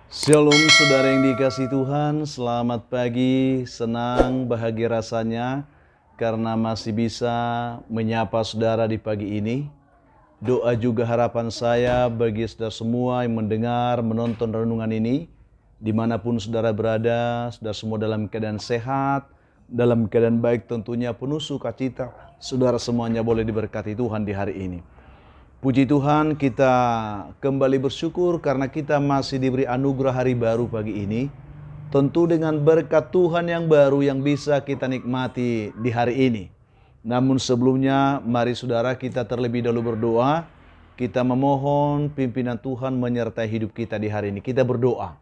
Shalom saudara yang dikasihi Tuhan, selamat pagi, senang, bahagia rasanya karena masih bisa menyapa saudara di pagi ini. Doa juga harapan saya bagi saudara semua yang mendengar, menonton renungan ini, dimanapun saudara berada, saudara semua dalam keadaan sehat, dalam keadaan baik tentunya penuh sukacita, saudara semuanya boleh diberkati Tuhan di hari ini. Puji Tuhan, kita kembali bersyukur karena kita masih diberi anugerah hari baru pagi ini. Tentu dengan berkat Tuhan yang baru yang bisa kita nikmati di hari ini. Namun sebelumnya, mari saudara kita terlebih dahulu berdoa. Kita memohon pimpinan Tuhan menyertai hidup kita di hari ini. Kita berdoa.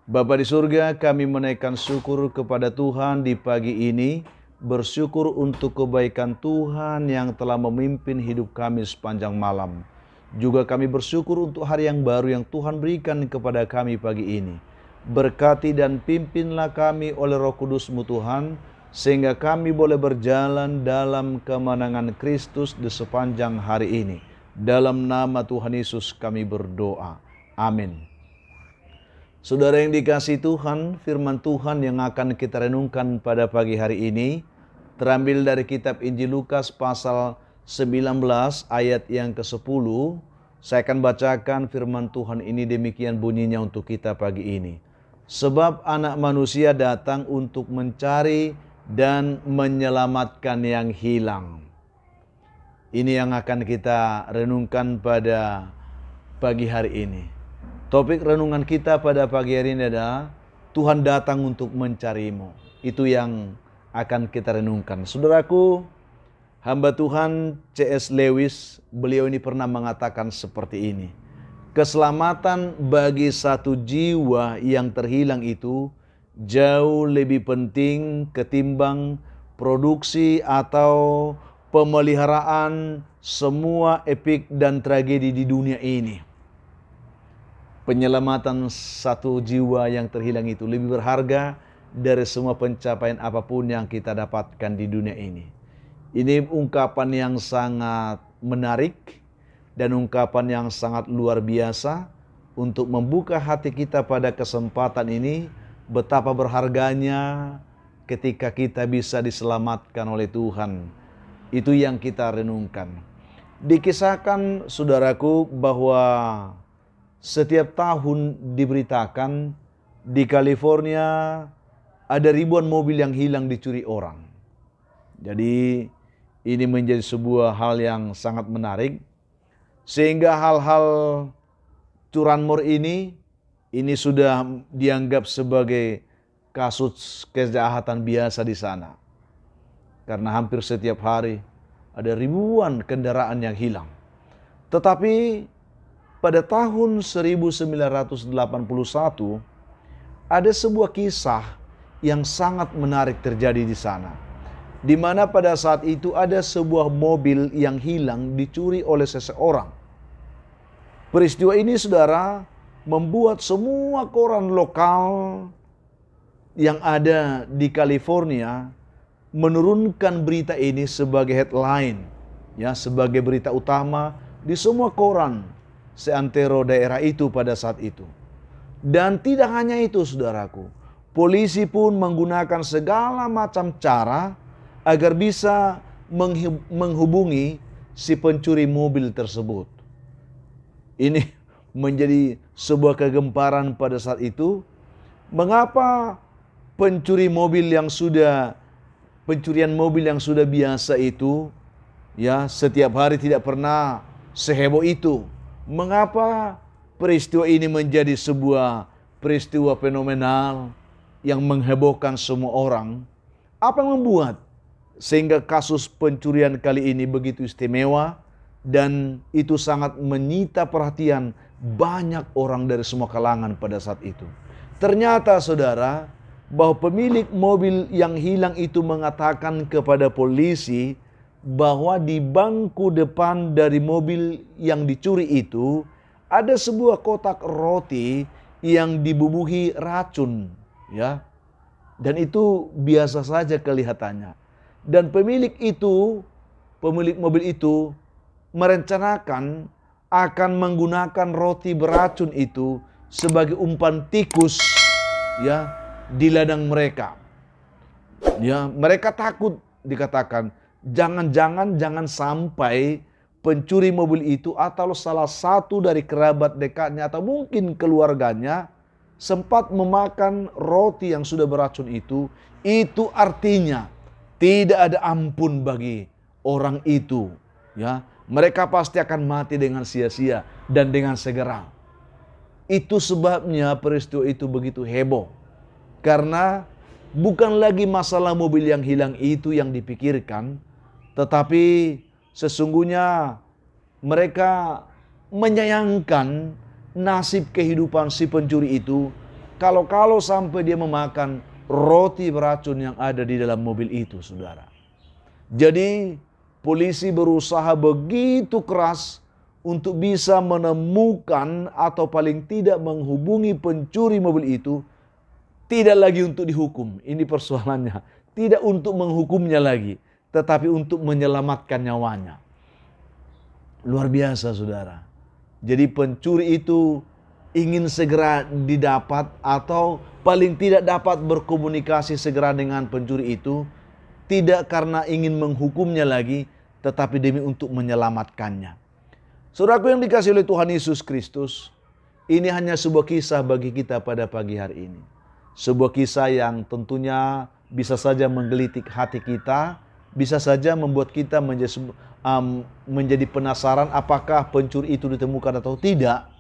Bapa di surga, kami menaikkan syukur kepada Tuhan di pagi ini. Bersyukur untuk kebaikan Tuhan yang telah memimpin hidup kami sepanjang malam. Juga kami bersyukur untuk hari yang baru yang Tuhan berikan kepada kami pagi ini. Berkati dan pimpinlah kami oleh Roh Kudus-Mu Tuhan, sehingga kami boleh berjalan dalam kemenangan Kristus di sepanjang hari ini. Dalam nama Tuhan Yesus kami berdoa. Amin. Saudara yang dikasihi Tuhan, firman Tuhan yang akan kita renungkan pada pagi hari ini terambil dari kitab Injil Lukas pasal 19 ayat yang ke-10. Saya akan bacakan firman Tuhan ini, demikian bunyinya untuk kita pagi ini. Sebab anak manusia datang untuk mencari dan menyelamatkan yang hilang. Ini yang akan kita renungkan pada pagi hari ini. Topik renungan kita pada pagi hari ini adalah Tuhan datang untuk mencarimu. Itu yang akan kita renungkan. Saudaraku, hamba Tuhan C.S. Lewis, beliau ini pernah mengatakan seperti ini. Keselamatan bagi satu jiwa yang terhilang itu jauh lebih penting ketimbang produksi atau pemeliharaan semua epik dan tragedi di dunia ini. Penyelamatan satu jiwa yang terhilang itu lebih berharga dari semua pencapaian apapun yang kita dapatkan di dunia ini. Ini ungkapan yang sangat menarik dan ungkapan yang sangat luar biasa untuk membuka hati kita pada kesempatan ini. Betapa berharganya ketika kita bisa diselamatkan oleh Tuhan. Itu yang kita renungkan. Dikisahkan saudaraku bahwa setiap tahun diberitakan di California ada ribuan mobil yang hilang dicuri orang. Jadi ini menjadi sebuah hal yang sangat menarik. Sehingga hal-hal curanmor ini sudah dianggap sebagai kasus kejahatan biasa di sana. Karena hampir setiap hari ada ribuan kendaraan yang hilang. Tetapi pada tahun 1981 ada sebuah kisah yang sangat menarik terjadi di sana. Di mana pada saat itu ada sebuah mobil yang hilang dicuri oleh seseorang. Peristiwa ini saudara membuat semua koran lokal yang ada di California menurunkan berita ini sebagai headline, ya, sebagai berita utama di semua koran seantero daerah itu pada saat itu. Dan tidak hanya itu saudaraku, polisi pun menggunakan segala macam cara agar bisa menghubungi si pencuri mobil tersebut. Ini menjadi sebuah kegemparan pada saat itu. Mengapa pencurian mobil yang sudah biasa itu, ya, setiap hari tidak pernah seheboh itu? Mengapa peristiwa ini menjadi sebuah peristiwa fenomenal yang menghebohkan semua orang? Apa yang membuat sehingga kasus pencurian kali ini begitu istimewa dan itu sangat menyita perhatian banyak orang dari semua kalangan pada saat itu? Ternyata saudara, bahwa pemilik mobil yang hilang itu mengatakan kepada polisi bahwa di bangku depan dari mobil yang dicuri itu ada sebuah kotak roti yang dibubuhi racun, ya. Dan itu biasa saja kelihatannya. Dan pemilik mobil itu merencanakan akan menggunakan roti beracun itu sebagai umpan tikus ya di ladang mereka. Ya, mereka takut, dikatakan jangan sampai pencuri mobil itu atau salah satu dari kerabat dekatnya atau mungkin keluarganya sempat memakan roti yang sudah beracun itu artinya tidak ada ampun bagi orang itu. Ya, mereka pasti akan mati dengan sia-sia dan dengan segera. Itu sebabnya peristiwa itu begitu heboh. Karena bukan lagi masalah mobil yang hilang itu yang dipikirkan, tetapi sesungguhnya mereka menyayangkan nasib kehidupan si pencuri itu kalau sampai dia memakan roti beracun yang ada di dalam mobil itu, saudara. Jadi polisi berusaha begitu keras untuk bisa menemukan atau paling tidak menghubungi pencuri mobil itu, tidak lagi untuk dihukum. Ini persoalannya. Tidak untuk menghukumnya lagi, tetapi untuk menyelamatkan nyawanya. Luar biasa, saudara. Jadi pencuri itu ingin segera didapat atau paling tidak dapat berkomunikasi segera dengan pencuri itu, tidak karena ingin menghukumnya lagi, tetapi demi untuk menyelamatkannya. Saudaraku yang dikasihi oleh Tuhan Yesus Kristus, ini hanya sebuah kisah bagi kita pada pagi hari ini. Sebuah kisah yang tentunya bisa saja menggelitik hati kita, bisa saja membuat kita menjadi penasaran apakah pencuri itu ditemukan atau tidak.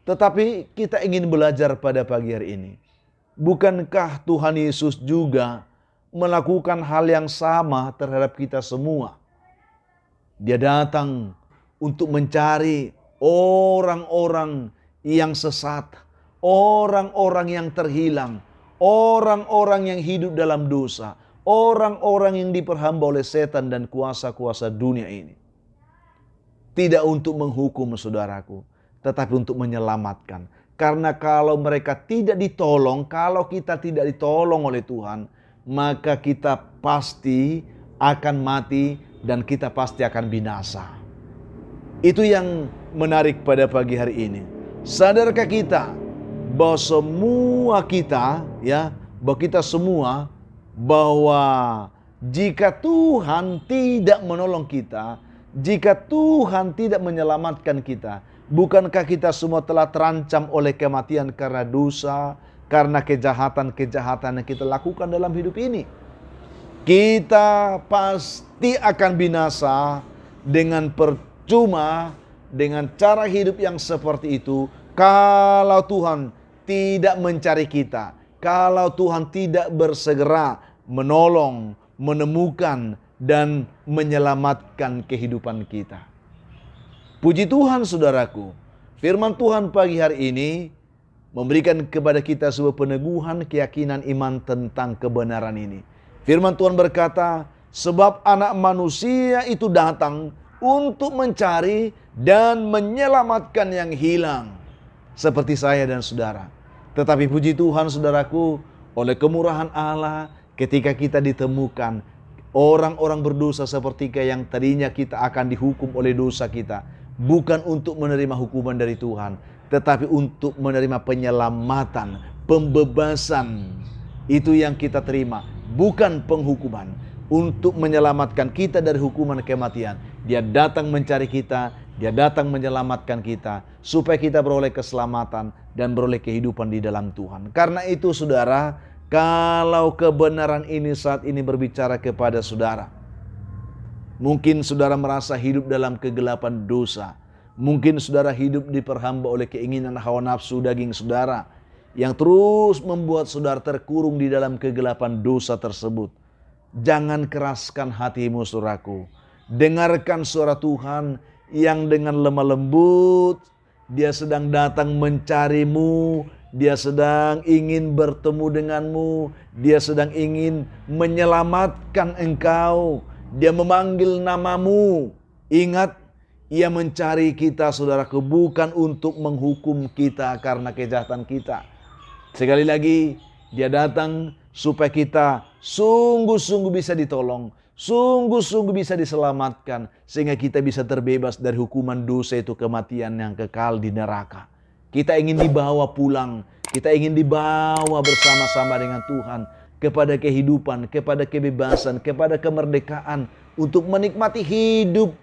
Tetapi kita ingin belajar pada pagi hari ini. Bukankah Tuhan Yesus juga melakukan hal yang sama terhadap kita semua? Dia datang untuk mencari orang-orang yang sesat, orang-orang yang terhilang, orang-orang yang hidup dalam dosa, orang-orang yang diperhamba oleh setan dan kuasa-kuasa dunia ini. Tidak untuk menghukum, saudaraku, tetapi untuk menyelamatkan. Karena kalau mereka tidak ditolong, kalau kita tidak ditolong oleh Tuhan, maka kita pasti akan mati dan kita pasti akan binasa. Itu yang menarik pada pagi hari ini. Sadarkah kita bahwa semua kita, ya, bahwa kita semua, bahwa jika Tuhan tidak menolong kita, jika Tuhan tidak menyelamatkan kita, bukankah kita semua telah terancam oleh kematian karena dosa, karena kejahatan-kejahatan yang kita lakukan dalam hidup ini? Kita pasti akan binasa dengan percuma, dengan cara hidup yang seperti itu, kalau Tuhan tidak mencari kita, kalau Tuhan tidak bersegera menolong, menemukan, dan menyelamatkan kehidupan kita. Puji Tuhan, saudaraku, firman Tuhan pagi hari ini memberikan kepada kita sebuah peneguhan keyakinan iman tentang kebenaran ini. Firman Tuhan berkata, sebab anak manusia itu datang untuk mencari dan menyelamatkan yang hilang. Seperti saya dan saudara. Tetapi puji Tuhan, saudaraku, oleh kemurahan Allah, ketika kita ditemukan orang-orang berdosa seperti yang tadinya kita akan dihukum oleh dosa kita, bukan untuk menerima hukuman dari Tuhan, tetapi untuk menerima penyelamatan, pembebasan. Itu yang kita terima, bukan penghukuman. Untuk menyelamatkan kita dari hukuman kematian. Dia datang mencari kita, dia datang menyelamatkan kita, supaya kita beroleh keselamatan dan beroleh kehidupan di dalam Tuhan. Karena itu, saudara, kalau kebenaran ini saat ini berbicara kepada saudara, mungkin saudara merasa hidup dalam kegelapan dosa. Mungkin saudara hidup diperhamba oleh keinginan hawa nafsu daging saudara, yang terus membuat saudara terkurung di dalam kegelapan dosa tersebut. Jangan keraskan hatimu, saudaraku. Dengarkan suara Tuhan yang dengan lemah lembut, Dia sedang datang mencarimu, Dia sedang ingin bertemu denganmu, Dia sedang ingin menyelamatkan engkau, Dia memanggil namamu. Ingat, Ia mencari kita, saudaraku, bukan untuk menghukum kita karena kejahatan kita. Sekali lagi, Dia datang supaya kita sungguh-sungguh bisa ditolong, sungguh-sungguh bisa diselamatkan, sehingga kita bisa terbebas dari hukuman dosa itu, kematian yang kekal di neraka. Kita ingin dibawa pulang. Kita ingin dibawa bersama-sama dengan Tuhan kepada kehidupan, kepada kebebasan, kepada kemerdekaan untuk menikmati hidup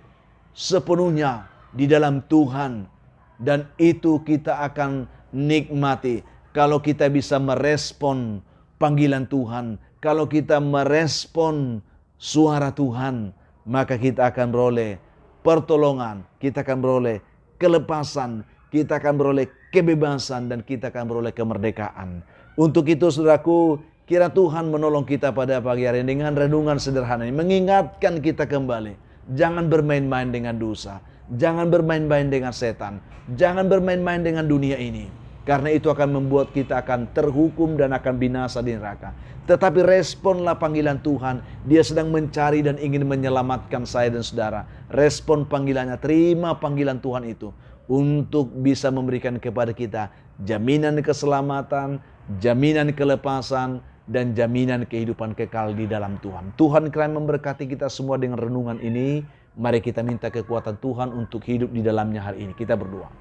sepenuhnya di dalam Tuhan. Dan itu kita akan nikmati kalau kita bisa merespon panggilan Tuhan. Kalau kita merespon suara Tuhan, maka kita akan beroleh pertolongan, kita akan beroleh kelepasan, kita akan beroleh kebebasan, dan kita akan beroleh kemerdekaan. Untuk itu saudaraku, kira Tuhan menolong kita pada pagi hari ini dengan renungan sederhana ini, mengingatkan kita kembali. Jangan bermain-main dengan dosa. Jangan bermain-main dengan setan. Jangan bermain-main dengan dunia ini. Karena itu akan membuat kita akan terhukum dan akan binasa di neraka. Tetapi responlah panggilan Tuhan. Dia sedang mencari dan ingin menyelamatkan saya dan saudara. Respon panggilannya, terima panggilan Tuhan itu. Untuk bisa memberikan kepada kita jaminan keselamatan, jaminan kelepasan, dan jaminan kehidupan kekal di dalam Tuhan. Tuhan kiranya memberkati kita semua dengan renungan ini. Mari kita minta kekuatan Tuhan untuk hidup di dalamnya hari ini. Kita berdoa.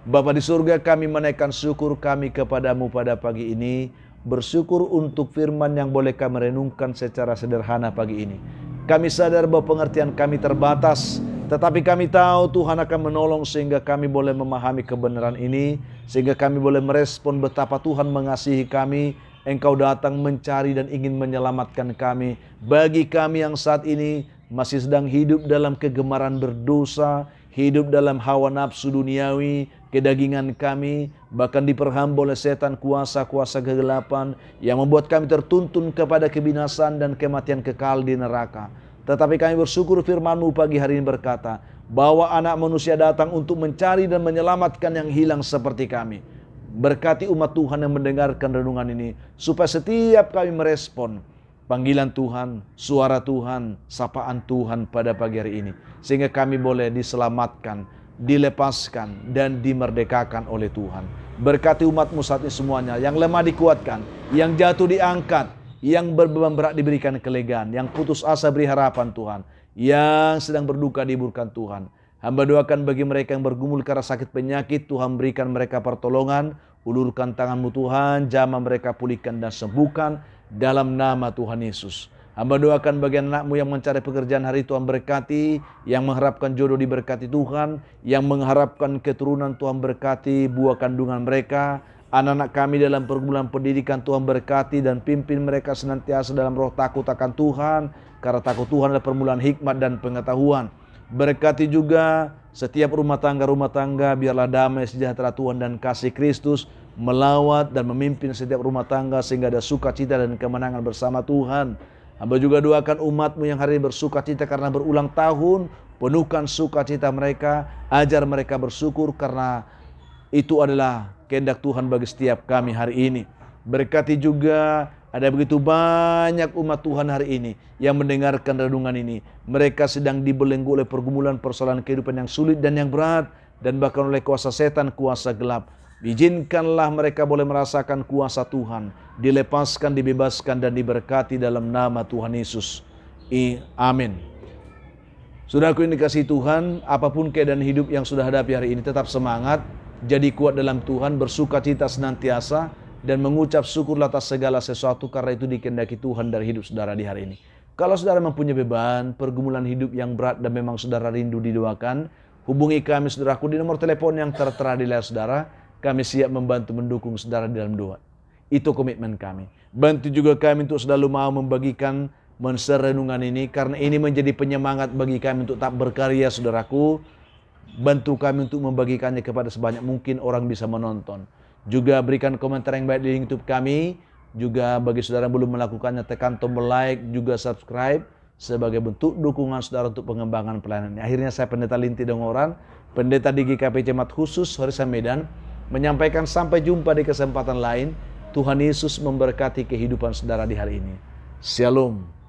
Bapa di surga, kami menaikkan syukur kami kepadamu pada pagi ini. Bersyukur untuk firman yang boleh kami renungkan secara sederhana pagi ini. Kami sadar bahwa pengertian kami terbatas, tetapi kami tahu Tuhan akan menolong sehingga kami boleh memahami kebenaran ini, sehingga kami boleh merespon betapa Tuhan mengasihi kami. Engkau datang mencari dan ingin menyelamatkan kami. Bagi kami yang saat ini masih sedang hidup dalam kegemaran berdosa, hidup dalam hawa nafsu duniawi, kedagingan kami, bahkan diperhamba oleh setan, kuasa-kuasa kegelapan yang membuat kami tertuntun kepada kebinasaan dan kematian kekal di neraka. Tetapi kami bersyukur firman-Mu pagi hari ini berkata, bahwa anak manusia datang untuk mencari dan menyelamatkan yang hilang seperti kami. Berkati umat Tuhan yang mendengarkan renungan ini, supaya setiap kami merespon panggilan Tuhan, suara Tuhan, sapaan Tuhan pada pagi hari ini. Sehingga kami boleh diselamatkan, dilepaskan, dan dimerdekakan oleh Tuhan. Berkati umat-Mu saat ini semuanya, yang lemah dikuatkan, yang jatuh diangkat, yang berbeban berat diberikan kelegaan, yang putus asa beri harapan Tuhan, yang sedang berduka dihiburkan Tuhan. Hamba doakan bagi mereka yang bergumul karena sakit penyakit, Tuhan berikan mereka pertolongan, ulurkan tangan-Mu Tuhan, jamah mereka pulihkan dan sembuhkan dalam nama Tuhan Yesus. Hamba doakan bagi anak-Mu yang mencari pekerjaan hari Tuhan berkati, yang mengharapkan jodoh diberkati Tuhan, yang mengharapkan keturunan Tuhan berkati buah kandungan mereka. Anak-anak kami dalam pergumulan pendidikan Tuhan berkati dan pimpin mereka senantiasa dalam roh takut akan Tuhan, karena takut Tuhan adalah permulaan hikmat dan pengetahuan. Berkati juga setiap rumah tangga, biarlah damai sejahtera Tuhan dan kasih Kristus melawat dan memimpin setiap rumah tangga sehingga ada sukacita dan kemenangan bersama Tuhan. Hamba juga doakan umat-Mu yang hari ini bersukacita karena berulang tahun, penuhkan sukacita mereka, ajar mereka bersyukur karena itu adalah kehendak Tuhan bagi setiap kami hari ini. Berkati juga ada begitu banyak umat Tuhan hari ini yang mendengarkan renungan ini. Mereka sedang dibelenggu oleh pergumulan persoalan kehidupan yang sulit dan yang berat, dan bahkan oleh kuasa setan, kuasa gelap. Izinkanlah mereka boleh merasakan kuasa Tuhan, dilepaskan, dibebaskan, dan diberkati dalam nama Tuhan Yesus. Amin. Saudaraku yang dikasihi Tuhan, apapun keadaan hidup yang sudah hadapi hari ini, tetap semangat, jadi kuat dalam Tuhan, bersukacita senantiasa, dan mengucap syukurlah atas segala sesuatu karena itu dikehendaki Tuhan dari hidup saudara di hari ini. Kalau saudara mempunyai beban, pergumulan hidup yang berat dan memang saudara rindu didoakan, hubungi kami saudaraku di nomor telepon yang tertera di layar saudara. Kami siap membantu mendukung saudara di dalam doa. Itu komitmen kami. Bantu juga kami untuk selalu mau membagikan renungan ini, karena ini menjadi penyemangat bagi kami untuk tak berkarya saudaraku. Bantu kami untuk membagikannya kepada sebanyak mungkin orang bisa menonton. Juga berikan komentar yang baik di YouTube kami. Juga bagi saudara yang belum melakukannya, tekan tombol like, juga subscribe sebagai bentuk dukungan saudara untuk pengembangan pelayanan. Akhirnya saya Pendeta Linti Dongoran, Pendeta di GKP Jemaat Khusus Horizon Medan, menyampaikan sampai jumpa di kesempatan lain. Tuhan Yesus memberkati kehidupan saudara di hari ini. Shalom.